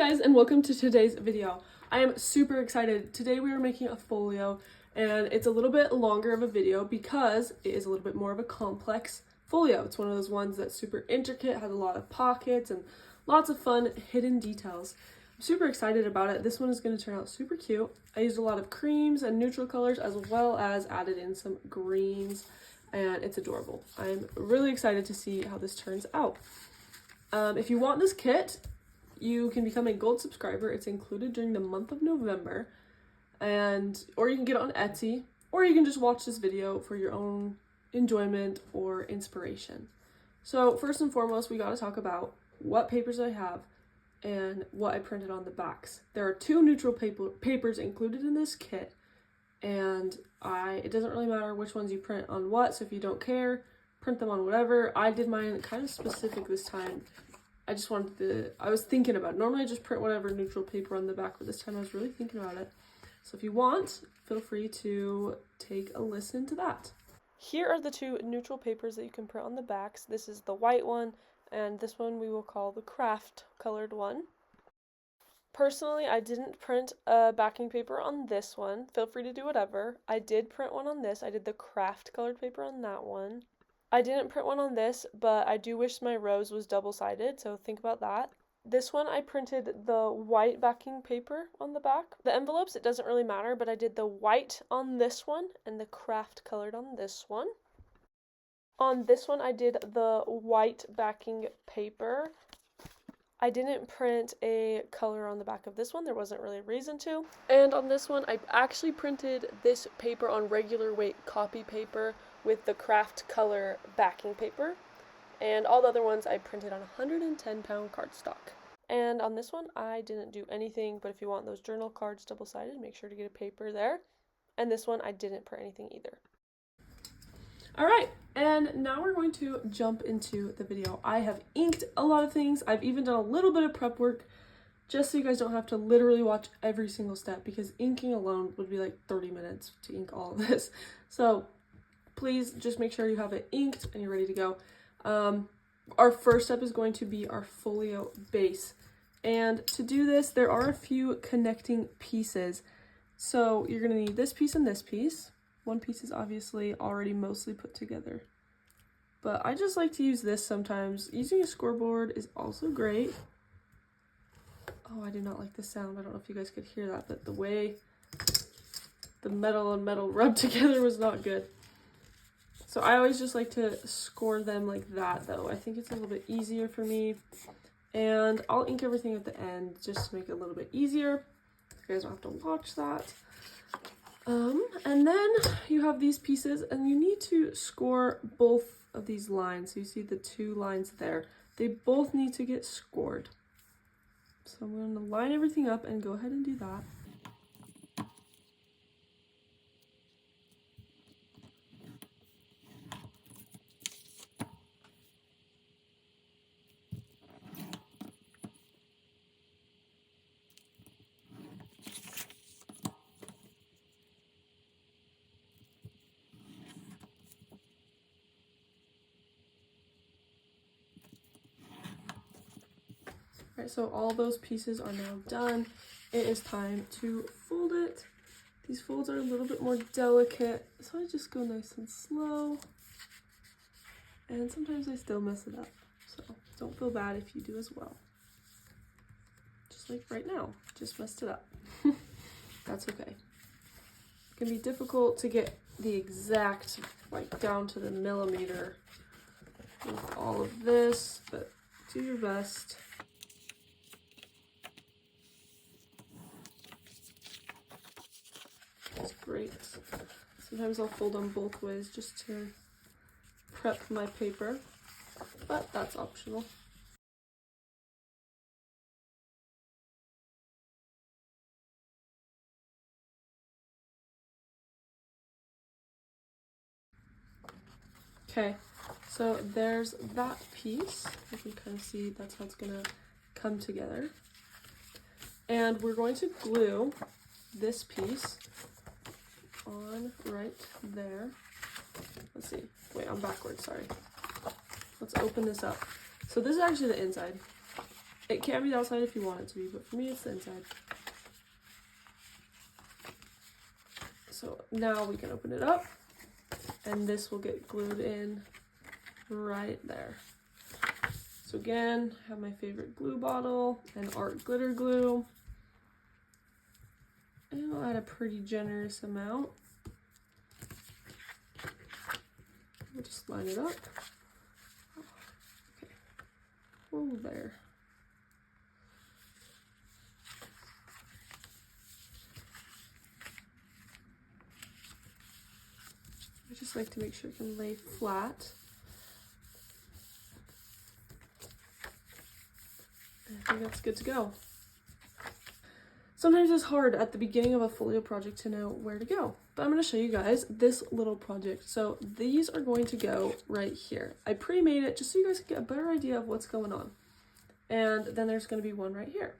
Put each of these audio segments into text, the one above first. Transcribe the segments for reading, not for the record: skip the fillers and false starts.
guys, and welcome to today's video. I am super excited. Today we are making a folio, and it's a little bit longer of a video because it is a little bit more of a complex folio. It's one of those ones that's super intricate, has a lot of pockets and lots of fun hidden details. I'm super excited about it. This one is going to turn out super cute. I used a lot of creams and neutral colors as well as added in some greens, and it's adorable. I'm really excited to see how this turns out. If you want this kit, you can become a gold subscriber. It's included during the month of November, or you can get it on Etsy, or you can just watch this video for your own enjoyment or inspiration. So first and foremost, we got to talk about what papers I have and what I printed on the backs. There are two neutral papers included in this kit, and it doesn't really matter which ones you print on what, so if you don't care, print them on whatever. I did mine kind of specific this time. I was thinking about it. Normally I just print whatever neutral paper on the back, but this time I was really thinking about it. So if you want, feel free to take a listen to that. Here are the two neutral papers that you can print on the backs. This is the white one, and this one we will call the craft colored one. Personally, I didn't print a backing paper on this one. Feel free to do whatever. I did print one on this. I did the craft colored paper on that one. I didn't print one on this, but I do wish my rose was double-sided, so think about that. This one, I printed the white backing paper on the back. The envelopes, it doesn't really matter, but I did the white on this one and the craft colored on this one. On this one, I did the white backing paper. I didn't print a color on the back of this one. There wasn't really a reason to. And on this one, I actually printed this paper on regular weight copy paper with the craft color backing paper. And all the other ones I printed on 110-pound cardstock. And on this one, I didn't do anything, but if you want those journal cards double-sided, make sure to get a paper there. And this one, I didn't print anything either. All right, and now we're going to jump into the video. I have inked a lot of things. I've even done a little bit of prep work just so you guys don't have to literally watch every single step, because inking alone would be like 30 minutes to ink all of this. So please just make sure you have it inked and you're ready to go. Our first step is going to be our folio base. And to do this, there are a few connecting pieces. So you're going to need this piece and this piece. One piece is obviously already mostly put together, but I just like to use this sometimes. Using a scoreboard is also great. Oh, I did not like the sound. I don't know if you guys could hear that, but the way the metal and metal rubbed together was not good. So I always just like to score them like that, though. I think it's a little bit easier for me. And I'll ink everything at the end just to make it a little bit easier. You guys don't have to watch that. And then you have these pieces, and you need to score both of these lines. So you see the two lines there. They both need to get scored. So I'm going to line everything up and go ahead and do that. All right, so all those pieces are now done. It is time to fold it. These folds are a little bit more delicate, so I just go nice and slow. And sometimes I still mess it up, so don't feel bad if you do as well. Just like right now, just messed it up. That's okay. It can be difficult to get the exact, like down to the millimeter with all of this, but do your best. That's great. Sometimes I'll fold them both ways just to prep my paper, but that's optional. Okay, so there's that piece. You can kind of see that's how it's gonna come together. And we're going to glue this piece on right there. Let's see. Wait, I'm backwards, sorry. Let's open this up. So this is actually the inside. It can be the outside if you want it to be, but for me it's the inside. So now we can open it up, and this will get glued in right there. So again, I have my favorite glue bottle and art glitter glue. And I'll add a pretty generous amount. We'll just line it up. Okay. Oh, there. I just like to make sure it can lay flat. I think that's good to go. Sometimes it's hard at the beginning of a folio project to know where to go, but I'm going to show you guys this little project. So these are going to go right here. I pre-made it just so you guys can get a better idea of what's going on. And then there's going to be one right here.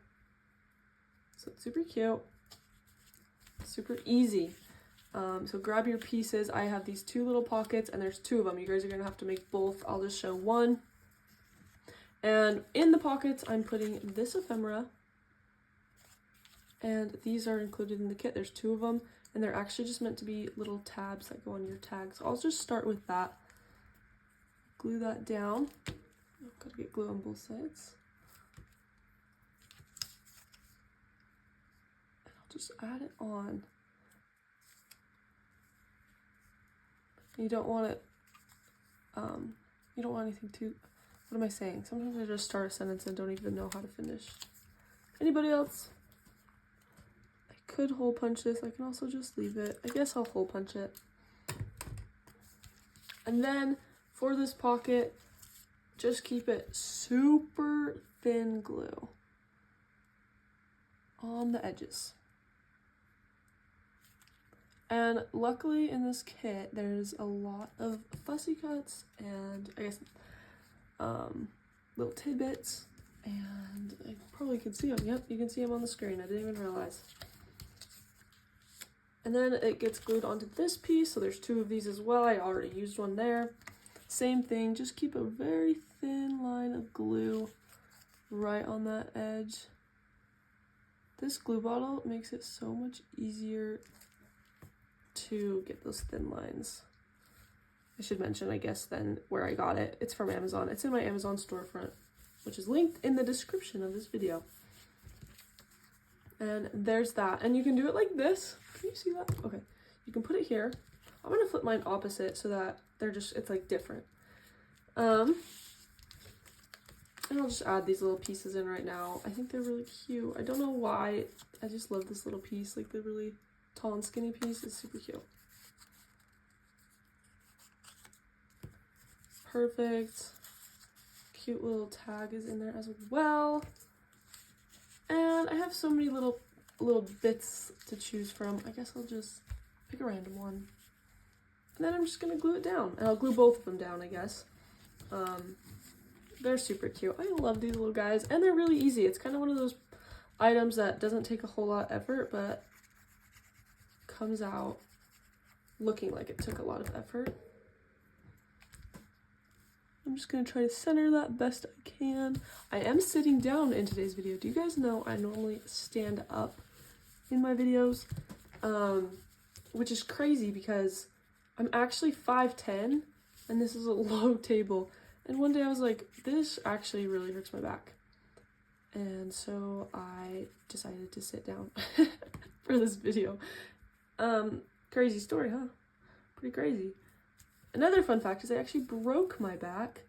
So it's super cute, super easy. So grab your pieces. I have these two little pockets and there's two of them. You guys are going to have to make both. I'll just show one. And in the pockets, I'm putting this ephemera, and these are included in the kit. There's two of them, and they're actually just meant to be little tabs that go on your tags. So I'll just start with that. Glue that down. I've got to get glue on both sides. And I'll just add it on. You don't want it, you don't want anything too, what am I saying? Sometimes I just start a sentence and don't even know how to finish. Anybody else? I could hole punch this. I can also just leave it. I guess I'll hole punch it. And then for this pocket, just keep it super thin glue on the edges. And luckily in this kit, there's a lot of fussy cuts and I guess little tidbits, and I probably can see them. Yep, you can see them on the screen. I didn't even realize. And then it gets glued onto this piece, so there's two of these as well. I already used one there. Same thing, just keep a very thin line of glue right on that edge. This glue bottle makes it so much easier to get those thin lines. I should mention, I guess, then where I got it. It's from Amazon. It's in my Amazon storefront, which is linked in the description of this video. And there's that. And you can do it like this. Can you see that? Okay. You can put it here. I'm going to flip mine opposite so that they're just, it's like different. And I'll just add these little pieces in right now. I think they're really cute. I don't know why. I just love this little piece. Like the really tall and skinny piece is super cute. Perfect. Cute little tag is in there as well. And I have so many little bits to choose from. I guess I'll just pick a random one. And then I'm just gonna glue it down. And I'll glue both of them down, I guess. They're super cute. I love these little guys. And they're really easy. It's kind of one of those items that doesn't take a whole lot of effort, but comes out looking like it took a lot of effort. I'm just going to try to center that best I can. I am sitting down in today's video. Do you guys know I normally stand up in my videos? Which is crazy because I'm actually 5'10", and this is a low table. And one day I was like, this actually really hurts my back. And so I decided to sit down for this video. Crazy story, huh? Pretty crazy. Another fun fact is I actually broke my back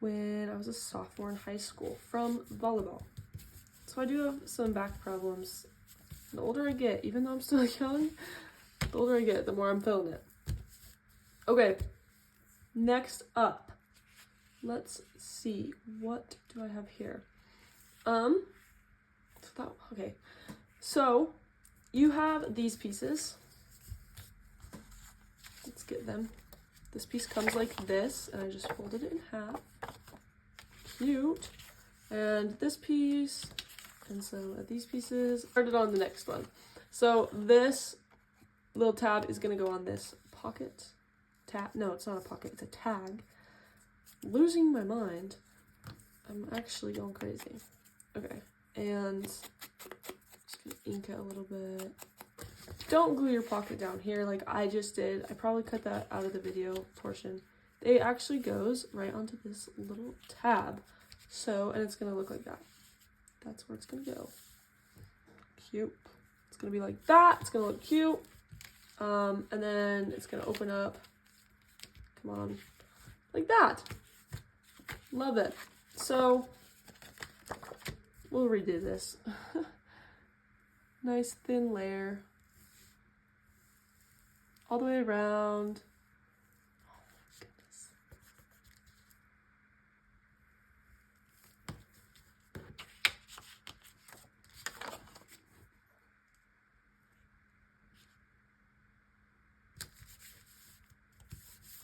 when I was a sophomore in high school from volleyball. So I do have some back problems. The older I get, even though I'm still young, the older I get, the more I'm feeling it. Okay, next up, let's see, what do I have here? So you have these pieces. Let's get them. This piece comes like this, and I just folded it in half. Cute. And this piece, and so these pieces, started on the next one. So this little tab is gonna go on this pocket. No, it's not a pocket, it's a tag. Losing my mind. I'm actually going crazy. Okay, and just gonna ink it a little bit. Don't glue your pocket down here like I just did. I probably cut that out of the video portion. It actually goes right onto this little tab. So, and it's gonna look like that. That's where it's gonna go. Cute. It's gonna be like that. It's gonna look cute. And then it's gonna open up. Come on. Like that. Love it. So, we'll redo this. Nice thin layer. All the way around. Oh my goodness.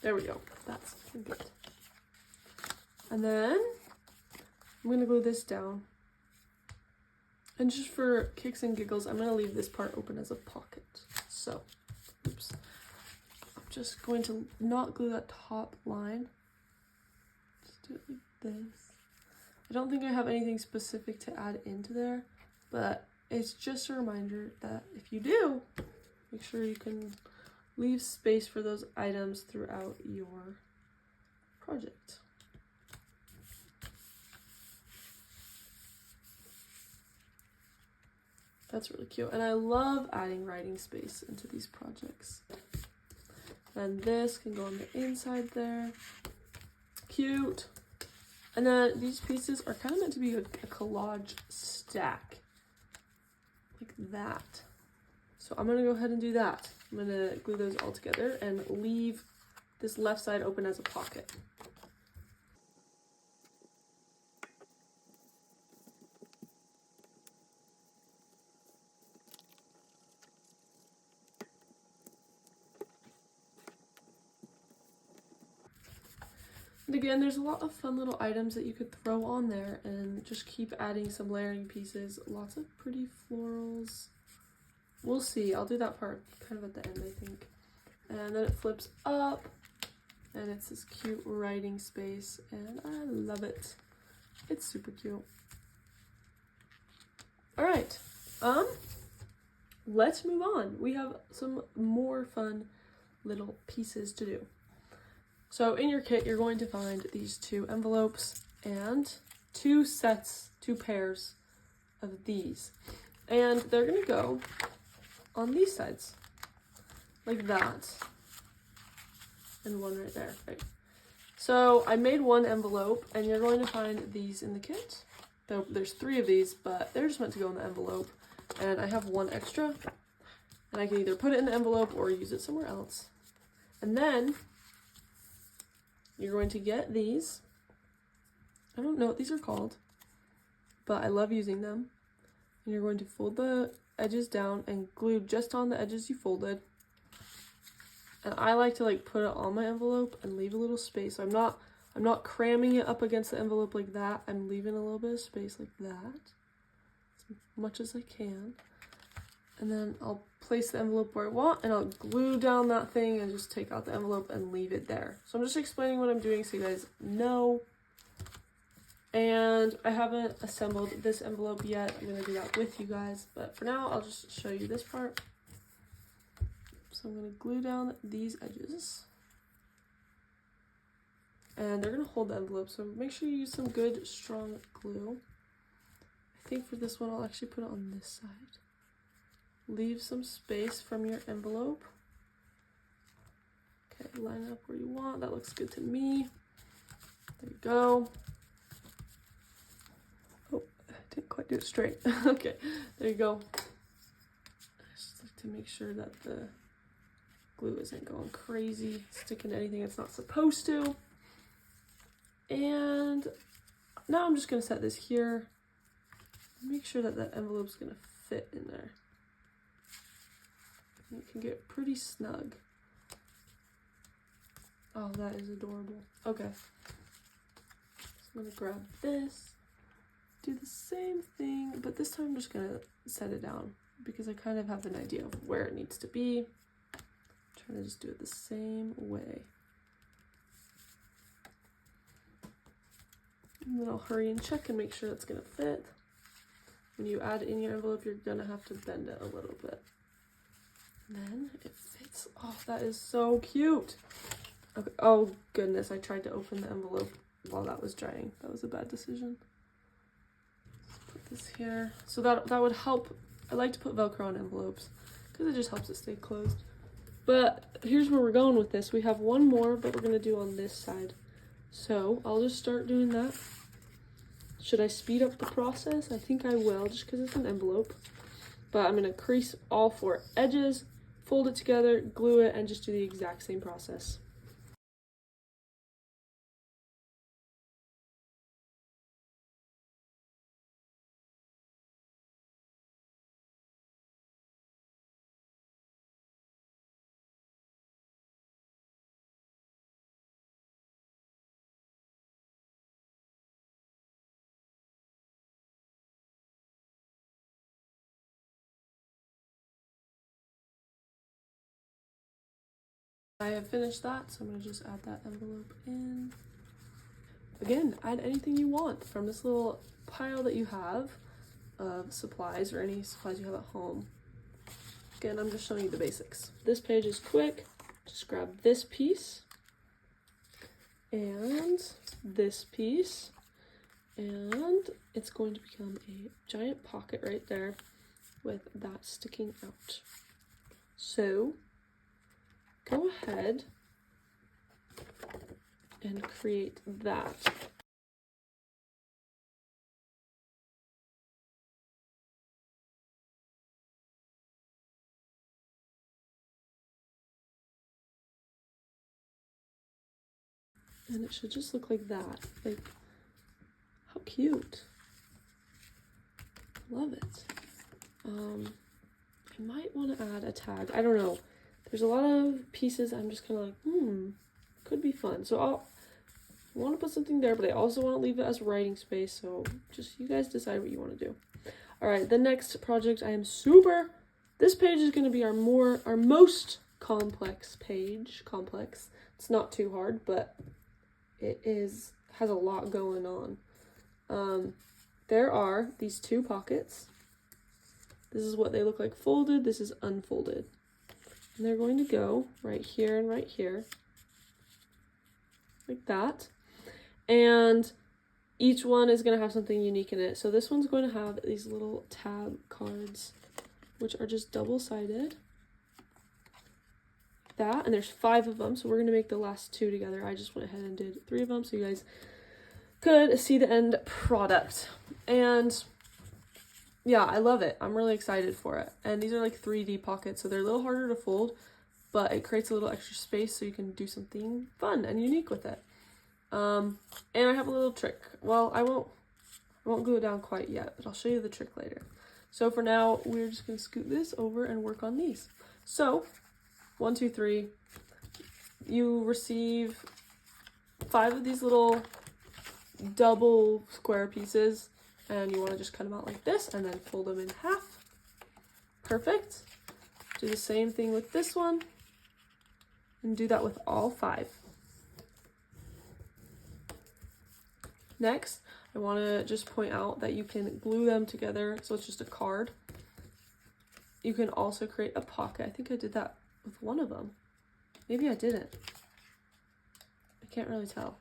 There we go. That's good. And then I'm gonna glue this down. And just for kicks and giggles, I'm gonna leave this part open as a pocket. So, oops. I'm just going to not glue that top line. Just do it like this. I don't think I have anything specific to add into there, but it's just a reminder that if you do, make sure you can leave space for those items throughout your project. That's really cute. And I love adding writing space into these projects. And this can go on the inside there. Cute. And then these pieces are kind of meant to be a collage stack. Like that. So I'm going to go ahead and do that. I'm going to glue those all together and leave this left side open as a pocket. And again, there's a lot of fun little items that you could throw on there and just keep adding some layering pieces. Lots of pretty florals. We'll see. I'll do that part kind of at the end, I think. And then it flips up and it's this cute writing space and I love it. It's super cute. All right. Let's move on. We have some more fun little pieces to do. So in your kit, you're going to find these 2 envelopes and 2 pairs of these. And they're gonna go on these sides, like that. And one right there, right? So I made 1 envelope and you're going to find these in the kit. There's 3 of these, but they're just meant to go in the envelope. And I have 1 extra. And I can either put it in the envelope or use it somewhere else. And then you're going to get these. I don't know what these are called, but I love using them. And you're going to fold the edges down and glue just on the edges you folded. And I like to like put it on my envelope and leave a little space. So I'm not cramming it up against the envelope like that. I'm leaving a little bit of space like that, as much as I can. And then I'll place the envelope where I want and I'll glue down that thing and just take out the envelope and leave it there. So I'm just explaining what I'm doing so you guys know. And I haven't assembled this envelope yet. I'm gonna do that with you guys, but for now I'll just show you this part. So I'm gonna glue down these edges. And they're gonna hold the envelope, so make sure you use some good strong glue. I think for this one I'll actually put it on this side. Leave some space from your envelope. Okay, line it up where you want. That looks good to me. There you go. Oh, I didn't quite do it straight. Okay, there you go. I just like to make sure that the glue isn't going crazy, sticking to anything it's not supposed to. And now I'm just gonna set this here. Make sure that the envelope's gonna fit in there. It can get pretty snug. Oh, that is adorable. Okay. So I'm gonna grab this, do the same thing, but this time I'm just gonna set it down because I kind of have an idea of where it needs to be. I'm trying to just do it the same way. And then I'll hurry and check and make sure that's gonna fit. when you add in your envelope, you're gonna have to bend it a little bit. And then it fits. Oh, that is so cute. Okay. Oh goodness, I tried to open the envelope while that was drying. That was a bad decision. Put this here. So that would help. I like to put Velcro on envelopes because it just helps it stay closed. But here's where we're going with this. We have one more, but we're gonna do on this side. So I'll just start doing that. Should I speed up the process? I think I will, just because it's an envelope. But I'm gonna crease all 4 edges, fold it together, glue it, and just do the exact same process. I have finished that, so I'm going to just add that envelope in. Again, add anything you want from this little pile that you have of supplies or any supplies you have at home. Again, I'm just showing you the basics. This page is quick. Just grab this piece and this piece, and it's going to become a giant pocket right there with that sticking out. So go ahead and create that. And it should just look like that. Like, how cute. Love it. I might want to add a tag. I don't know. There's a lot of pieces I'm just kind of like, could be fun. So I want to put something there, but I also want to leave it as writing space. So just you guys decide what you want to do. All right, the next project this page is going to be our most complex page. Complex. It's not too hard, but it has a lot going on. There are these 2 pockets. This is what they look like folded. This is unfolded. And they're going to go right here and right here. Like that. And each one is going to have something unique in it. So this one's going to have these little tab cards, which are just double-sided. That, and there's 5 of them, so we're going to make the last 2 together. I just went ahead and did 3 of them so you guys could see the end product. And yeah, I love it. I'm really excited for it. And these are like 3D pockets, so they're a little harder to fold, but it creates a little extra space so you can do something fun and unique with it. And I have a little trick. Well, I won't glue it down quite yet, but I'll show you the trick later. So for now, we're just going to scoot this over and work on these. So 1, 2, 3, you receive 5 of these little double square pieces, and you want to just cut them out like this and then fold them in half. Perfect. Do the same thing with this one and do that with all 5. Next, I want to just point out that you can glue them together, so it's just a card. You can also create a pocket. I think I did that with one of them. Maybe I didn't. I can't really tell.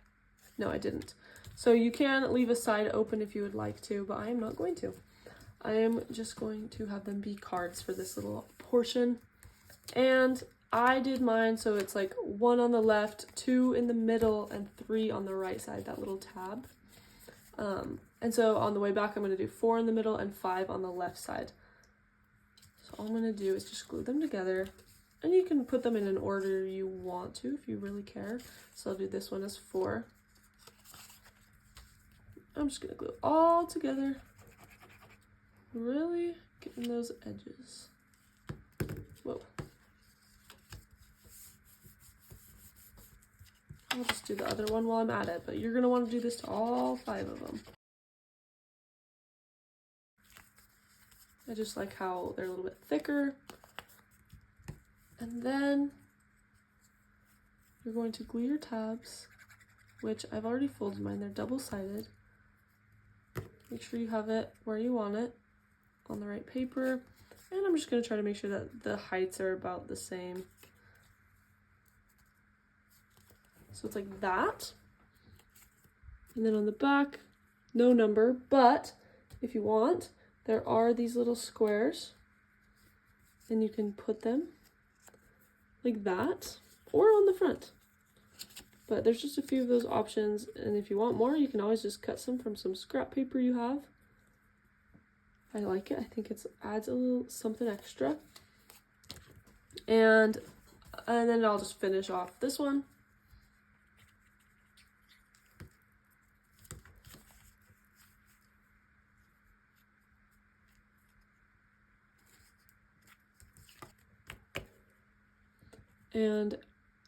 No, I didn't. So you can leave a side open if you would like to, but I am not going to. I am just going to have them be cards for this little portion. And I did mine so it's like 1 on the left, 2 in the middle, and 3 on the right side, that little tab. And so on the way back, I'm going to do 4 in the middle and 5 on the left side. So all I'm going to do is just glue them together. And you can put them in an order you want to if you really care. So I'll do this one as 4. I'm just going to glue it all together. Really getting those edges. Whoa. I'll just do the other one while I'm at it, but you're going to want to do this to all 5 of them. I just like how they're a little bit thicker. And then you're going to glue your tabs, which I've already folded mine. They're double-sided. Make sure you have it where you want it. on the right paper. And I'm just going to try to make sure that the heights are about the same. So it's like that. And then on the back, no number, but if you want, there are these little squares and you can put them like that or on the front. But there's just a few of those options, and if you want more, you can always just cut some from some scrap paper you have. I like it. I think it adds a little something extra. And then I'll just finish off this one. And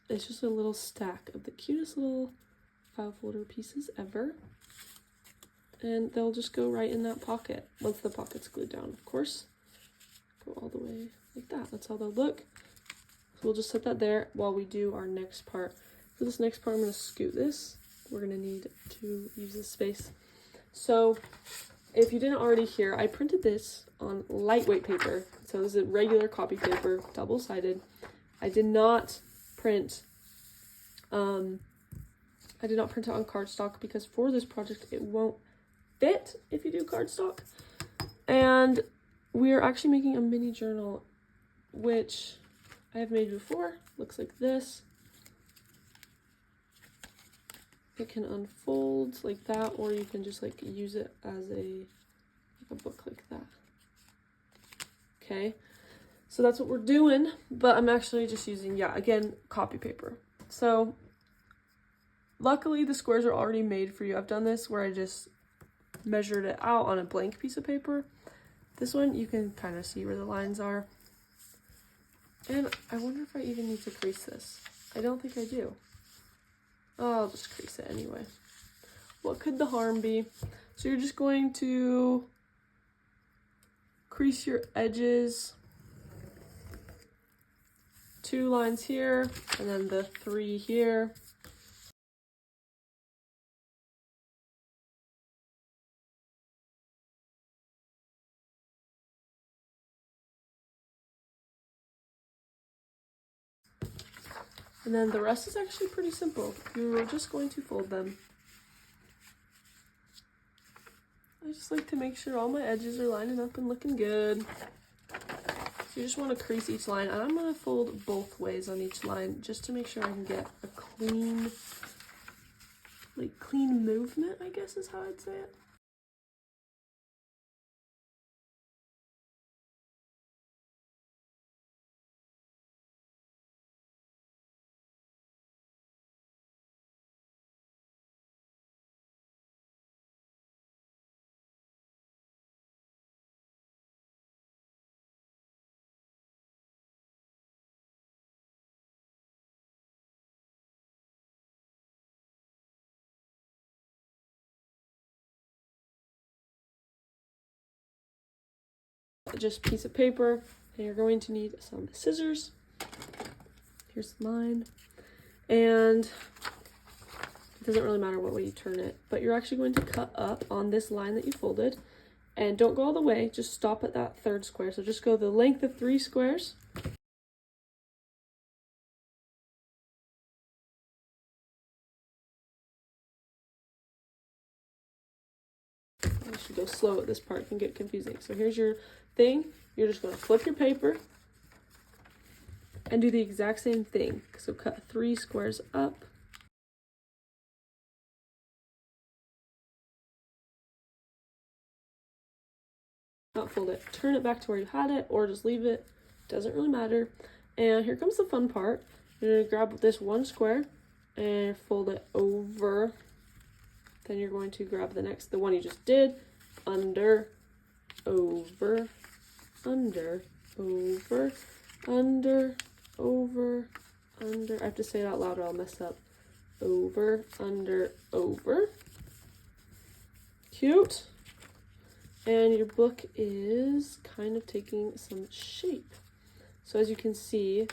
it's just a little stack of the cutest little file folder pieces ever. And they'll just go right in that pocket once the pocket's glued down, of course. Go all the way like that. That's how they'll look. So we'll just set that there while we do our next part. For this next part, I'm going to scoot this. We're going to need to use this space. So if you didn't already hear, I printed this on lightweight paper. So this is regular copy paper, double-sided. I did not print it on cardstock because for this project it won't fit if you do cardstock. And we are actually making a mini journal, which I have made before. Looks like this. It can unfold like that, or you can just like use it as a book like that. Okay. So that's what we're doing, but I'm actually just using, again, copy paper. So luckily the squares are already made for you. I've done this where I just measured it out on a blank piece of paper. This one, you can kind of see where the lines are. And I wonder if I even need to crease this. I don't think I do. Oh, I'll just crease it anyway. What could the harm be? So you're just going to crease your edges. 2 lines here, and then the 3 here. And then the rest is actually pretty simple. You're just going to fold them. I just like to make sure all my edges are lining up and looking good. So you just want to crease each line, and I'm going to fold both ways on each line just to make sure I can get a clean movement, I guess is how I'd say it. Just piece of paper, and you're going to need some scissors. Here's mine. And it doesn't really matter what way you turn it, but you're actually going to cut up on this line that you folded, and don't go all the way, just stop at that 3rd square. So just go the length of 3 squares. I should go slow at this part, it can get confusing. So here's your thing. You're just going to flip your paper and do the exact same thing. So cut 3 squares up. Not fold it. Turn it back to where you had it, or just leave it. Doesn't really matter. And here comes the fun part. You're going to grab this 1 square and fold it over. Then you're going to grab the one you just did, under, over, under, over, under, over, under. I have to say it out loud or I'll mess up. Over, under, over. Cute. And your book is kind of taking some shape. So as you can see,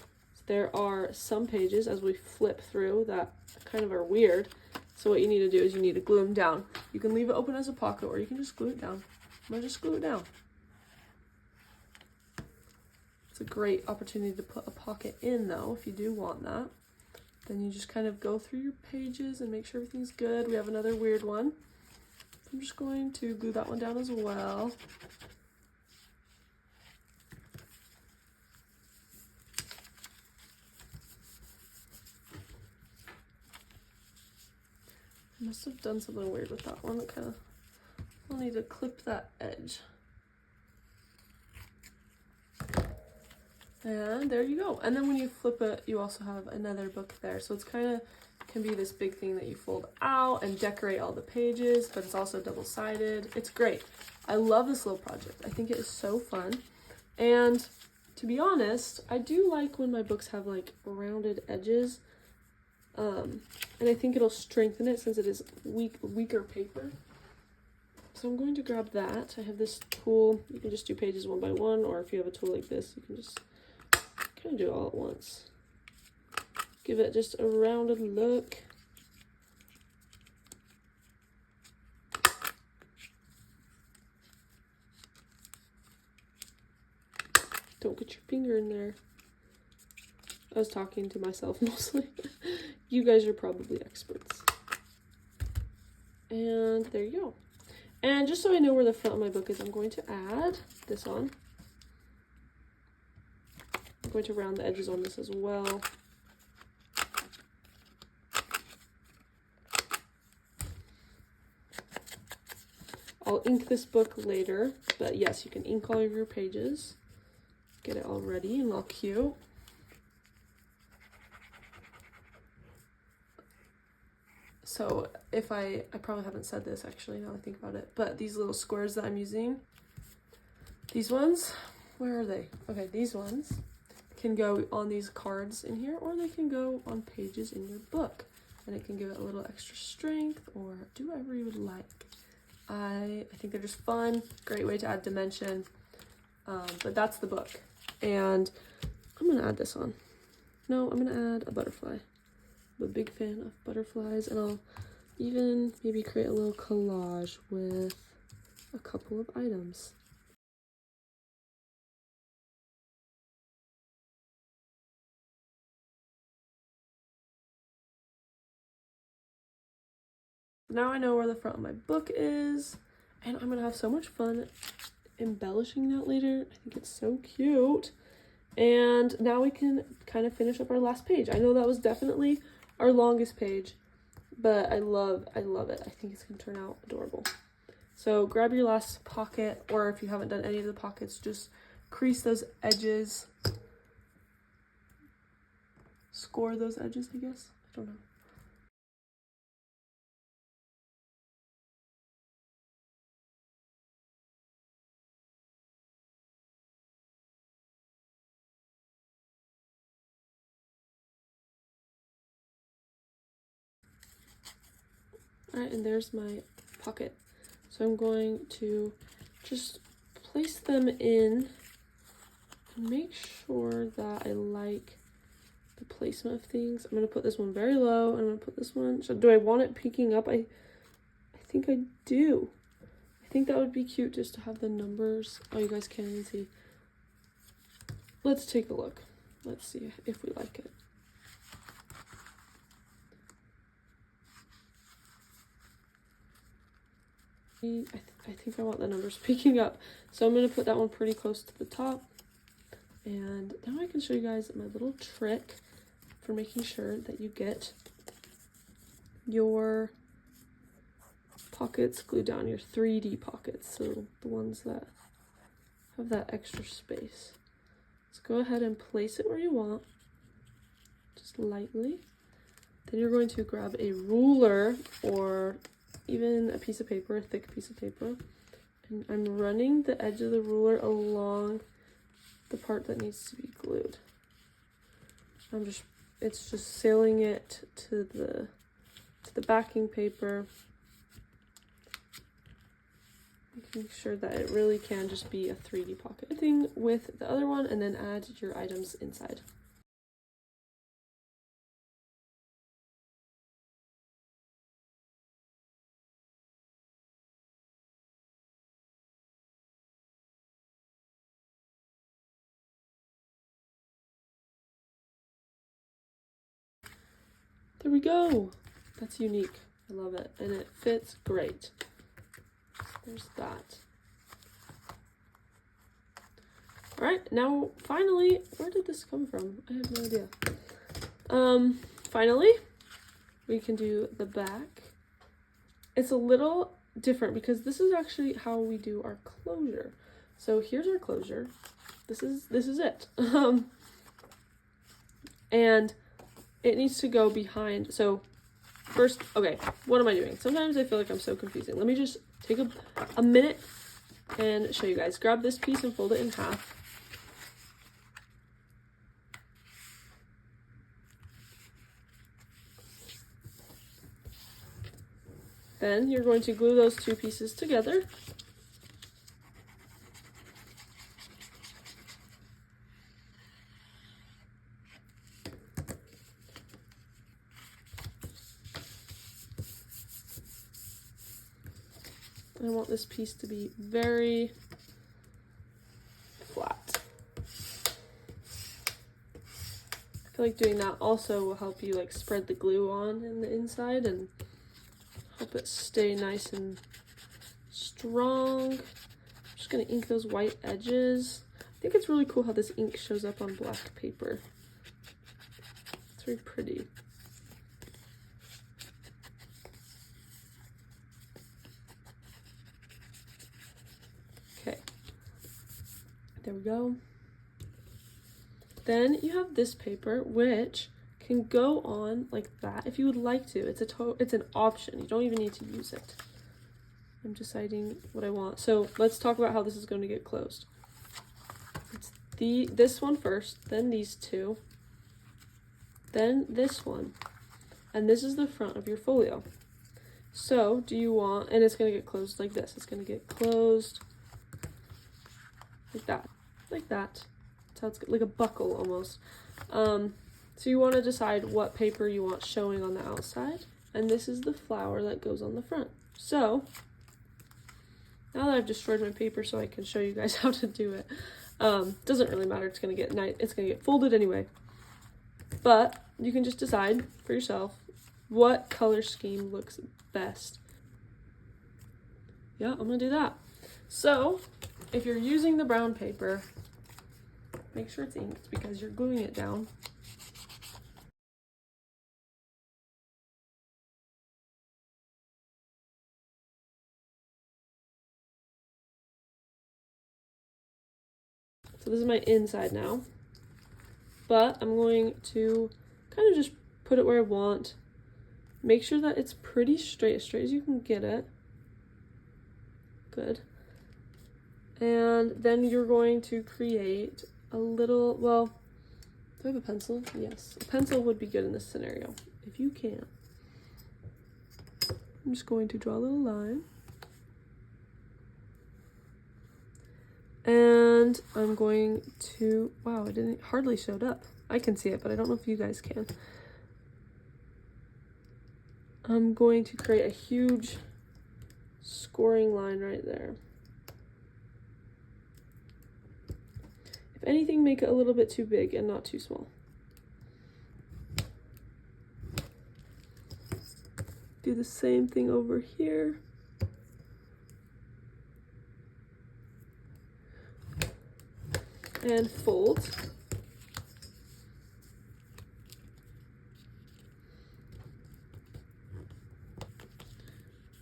there are some pages as we flip through that kind of are weird. So what you need to do is you need to glue them down. You can leave it open as a pocket, or you can just glue it down. I'm gonna just glue it down. It's a great opportunity to put a pocket in though, if you do want that. Then you just kind of go through your pages and make sure everything's good. We have another weird one. I'm just going to glue that one down as well. I must have done something weird with that one. I'll need to clip that edge. And there you go. And then when you flip it, you also have another book there. So it's kind of can be this big thing that you fold out and decorate all the pages, but it's also double-sided. It's great. I love this little project. I think it is so fun. And to be honest, I do like when my books have like rounded edges. And I think it'll strengthen it since it is weaker paper. So I'm going to grab that. I have this tool. You can just do pages one by one, or if you have a tool like this, you can just kind of do it all at once. Give it just a rounded look. Don't get your finger in there. I was talking to myself mostly. You guys are probably experts. And there you go. And just so I know where the front of my book is, I'm going to add this on. I'm going to round the edges on this as well. I'll ink this book later, but yes, you can ink all of your pages. Get it all ready and all cute. So if I probably haven't said this actually now that I think about it, but these little squares that I'm using, these ones, where are they? Okay, these ones can go on these cards in here, or they can go on pages in your book, and it can give it a little extra strength or do whatever you would like. I think they're just fun, great way to add dimension, but that's the book. And I'm gonna add this on. No, I'm gonna add a butterfly. I'm a big fan of butterflies, and I'll even maybe create a little collage with a couple of items. Now I know where the front of my book is, and I'm gonna have so much fun embellishing that later. I think it's so cute. And now we can kind of finish up our last page. I know that was definitely our longest page, but I love it. I think it's gonna turn out adorable. So grab your last pocket, or if you haven't done any of the pockets, just crease those edges. Score those edges, I guess. I don't know. Alright, and there's my pocket. So I'm going to just place them in and make sure that I like the placement of things. I'm going to put this one very low, and I'm going to put this one, so do I want it peeking up? I think I do. I think that would be cute just to have the numbers. Oh, you guys can't even see. Let's take a look. Let's see if we like it. I think I want the numbers peeking up, so I'm going to put that one pretty close to the top. And now I can show you guys my little trick for making sure that you get your pockets glued down, your 3D pockets, so the ones that have that extra space. So go ahead and place it where you want, just lightly. Then you're going to grab a ruler, or even a piece of paper, a thick piece of paper, and I'm running the edge of the ruler along the part that needs to be glued. It's just sealing it to the backing paper, making sure that it really can just be a 3D pocket. Thing with the other one, and then add your items inside. There we go. That's unique. I love it. And it fits great. There's that. All right, now finally, where did this come from? I have no idea. Finally, we can do the back. It's a little different because this is actually how we do our closure. So here's our closure. This is it. And it needs to go behind. So first, okay, what am I doing? Sometimes I feel like I'm so confusing. Let me just take a minute and show you guys. Grab this piece and fold it in half. Then you're going to glue those two pieces together. I want this piece to be very flat. I feel like doing that also will help you like spread the glue on in the inside and help it stay nice and strong. I'm just gonna ink those white edges. I think it's really cool how this ink shows up on black paper. It's very pretty. Okay, there we go. Then you have this paper, which can go on like that if you would like to. It's an option. You don't even need to use it. I'm deciding what I want. So let's talk about how this is going to get closed. It's this one first, then these two, then this one, and this is the front of your folio. So do you want, and it's going to get closed like this. It's going to get closed like that, like that. That's how it's like a buckle almost. So you want to decide what paper you want showing on the outside, and this is the flower that goes on the front. So now that I've destroyed my paper so I can show you guys how to do it, doesn't really matter. It's gonna get folded anyway. But you can just decide for yourself what color scheme looks best. Yeah, I'm gonna do that. So if you're using the brown paper, make sure it's inked because you're gluing it down. So this is my inside now, but I'm going to kind of just put it where I want. Make sure that it's pretty straight, as straight as you can get it. Good. And then you're going to create a little, well, do I have a pencil? Yes, a pencil would be good in this scenario, if you can. I'm just going to draw a little line. And I'm going to, wow, it didn't hardly showed up. I can see it, but I don't know if you guys can. I'm going to create a huge scoring line right there. If anything, make it a little bit too big and not too small. Do the same thing over here. And fold.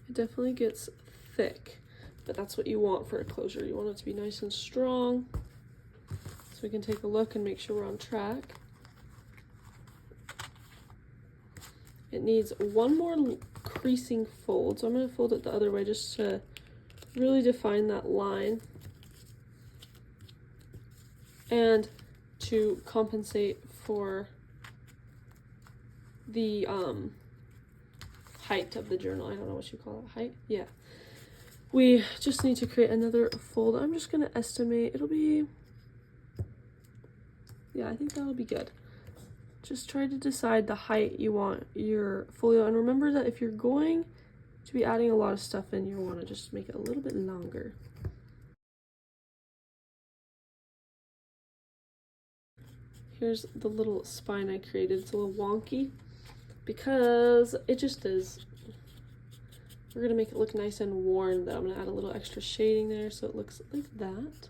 It definitely gets thick, but that's what you want for a closure. You want it to be nice and strong. So we can take a look and make sure we're on track. It needs one more creasing fold, so I'm going to fold it the other way just to really define that line. And to compensate for the height of the journal. I don't know what you call it, height? Yeah. We just need to create another fold. I'm just gonna estimate, it'll be, yeah, I think that'll be good. Just try to decide the height you want your folio, and remember that if you're going to be adding a lot of stuff in, you want to just make it a little bit longer. Here's the little spine I created. It's a little wonky because it just is. We're gonna make it look nice and worn though. I'm gonna add a little extra shading there so it looks like that.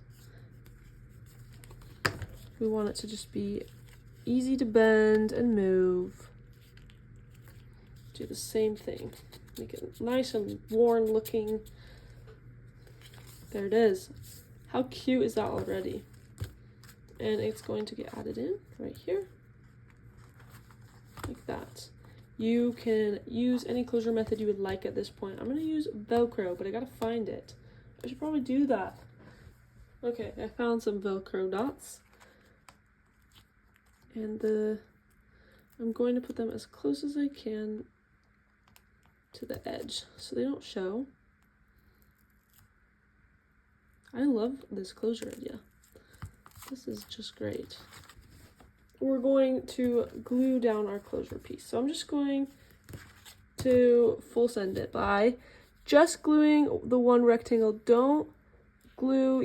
We want it to just be easy to bend and move. Do the same thing. Make it nice and worn looking. There it is. How cute is that already? And it's going to get added in right here. Like that. You can use any closure method you would like at this point. I'm going to use Velcro, but I got to find it. I should probably do that. Okay, I found some Velcro dots. And I'm going to put them as close as I can to the edge so they don't show. I love this closure idea. This is just great. We're going to glue down our closure piece. So I'm just going to full send it by just gluing the one rectangle. Don't glue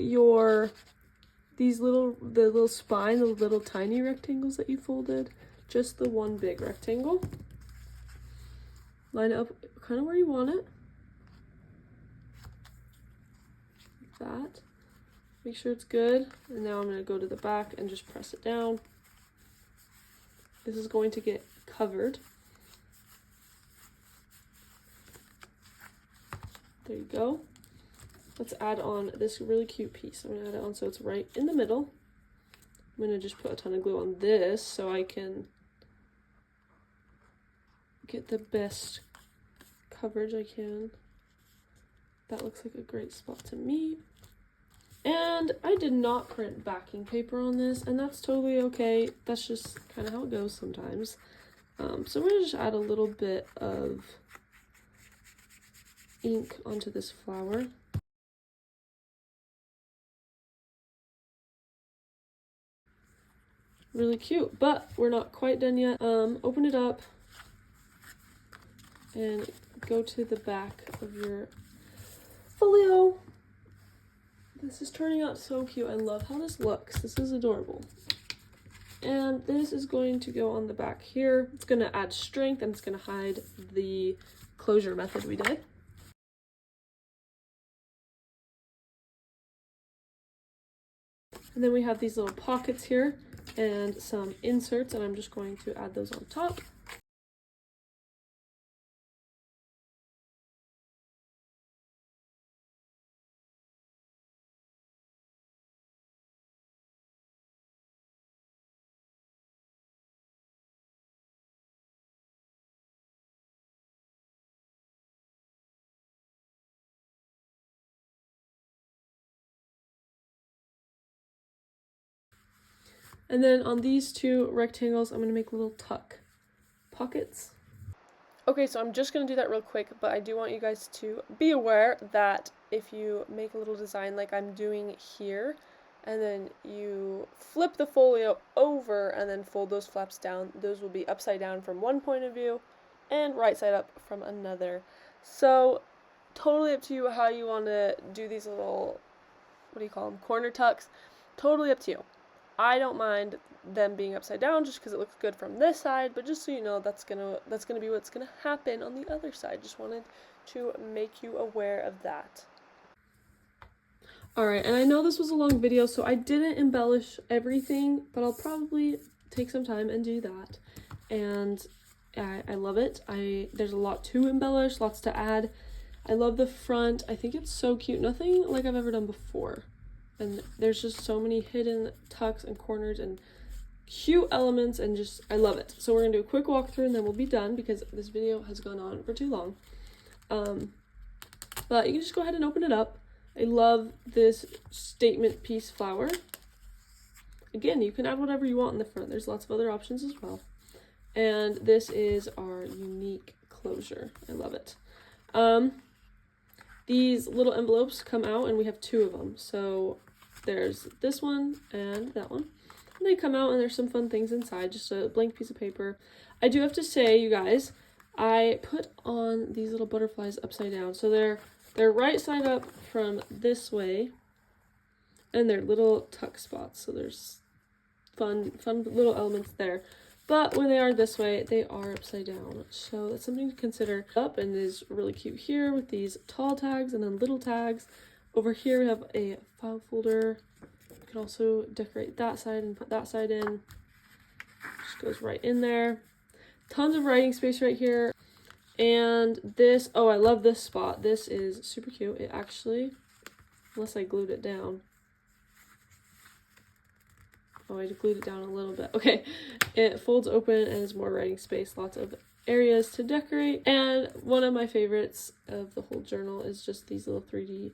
the little spine, the little tiny rectangles that you folded. Just the one big rectangle. Line it up kind of where you want it. Like that. Make sure it's good. And now I'm going to go to the back and just press it down. This is going to get covered. There you go. Let's add on this really cute piece. I'm going to add it on so it's right in the middle. I'm going to just put a ton of glue on this so I can get the best coverage I can. That looks like a great spot to me. And I did not print backing paper on this, and that's totally okay. That's just kind of how it goes sometimes. So we're gonna just add a little bit of ink onto this flower. Really cute, but we're not quite done yet. Open it up and go to the back of your folio. This is turning out so cute. I love how this looks. This is adorable. And this is going to go on the back here. It's going to add strength and it's going to hide the closure method we did. And then we have these little pockets here and some inserts, and I'm just going to add those on top. And then on these two rectangles, I'm going to make little tuck pockets. Okay, so I'm just going to do that real quick, but I do want you guys to be aware that if you make a little design like I'm doing here, and then you flip the folio over and then fold those flaps down, those will be upside down from one point of view and right side up from another. So totally up to you how you want to do these little, what do you call them, corner tucks. Totally up to you. I don't mind them being upside down just because it looks good from this side, but just so you know, that's gonna be what's gonna happen on the other side. Just wanted to make you aware of that. Alright, and I know this was a long video, so I didn't embellish everything, but I'll probably take some time and do that. And I love it. There's a lot to embellish, lots to add. I love the front. I think it's so cute. Nothing like I've ever done before. And there's just so many hidden tucks and corners and cute elements, and just, I love it. So we're going to do a quick walkthrough and then we'll be done because this video has gone on for too long. But you can just go ahead and open it up. I love this statement piece flower. Again, you can add whatever you want in the front. There's lots of other options as well. And this is our unique closure. I love it. These little envelopes come out and we have two of them. So there's this one and that one. And they come out and there's some fun things inside, just a blank piece of paper. I do have to say, you guys, I put on these little butterflies upside down. So they're right side up from this way, and they're little tuck spots. So there's fun little elements there. But when they are this way, they are upside down. So that's something to consider. Up and is really cute here with these tall tags and then little tags. Over here we have a file folder. You can also decorate that side and put that side in. Just goes right in there. Tons of writing space right here. And this, oh, I love this spot. This is super cute. It actually, unless I glued it down. Oh, I glued it down a little bit. Okay, it folds open and is more writing space, lots of areas to decorate. And one of my favorites of the whole journal is just these little 3D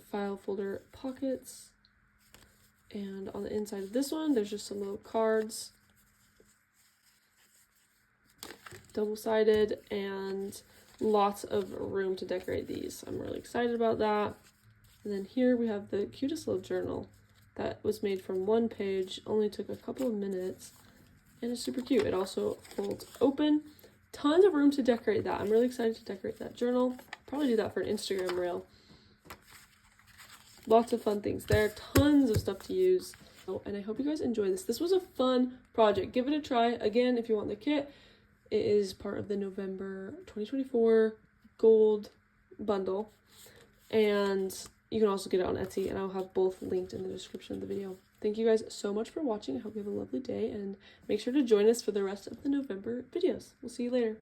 file folder pockets. And on the inside of this one, there's just some little cards, double-sided, and lots of room to decorate these. I'm really excited about that. And then here we have the cutest little journal that was made from one page, only took a couple of minutes, and it's super cute. It also folds open. Tons of room to decorate that. I'm really excited to decorate that journal. Probably do that for an Instagram reel. Lots of fun things there. Tons of stuff to use. Oh, and I hope you guys enjoy this. This was a fun project. Give it a try. Again, if you want the kit, it is part of the November 2024 gold bundle. And you can also get it on Etsy, and I'll have both linked in the description of the video. Thank you guys so much for watching. I hope you have a lovely day, and make sure to join us for the rest of the November videos. We'll see you later.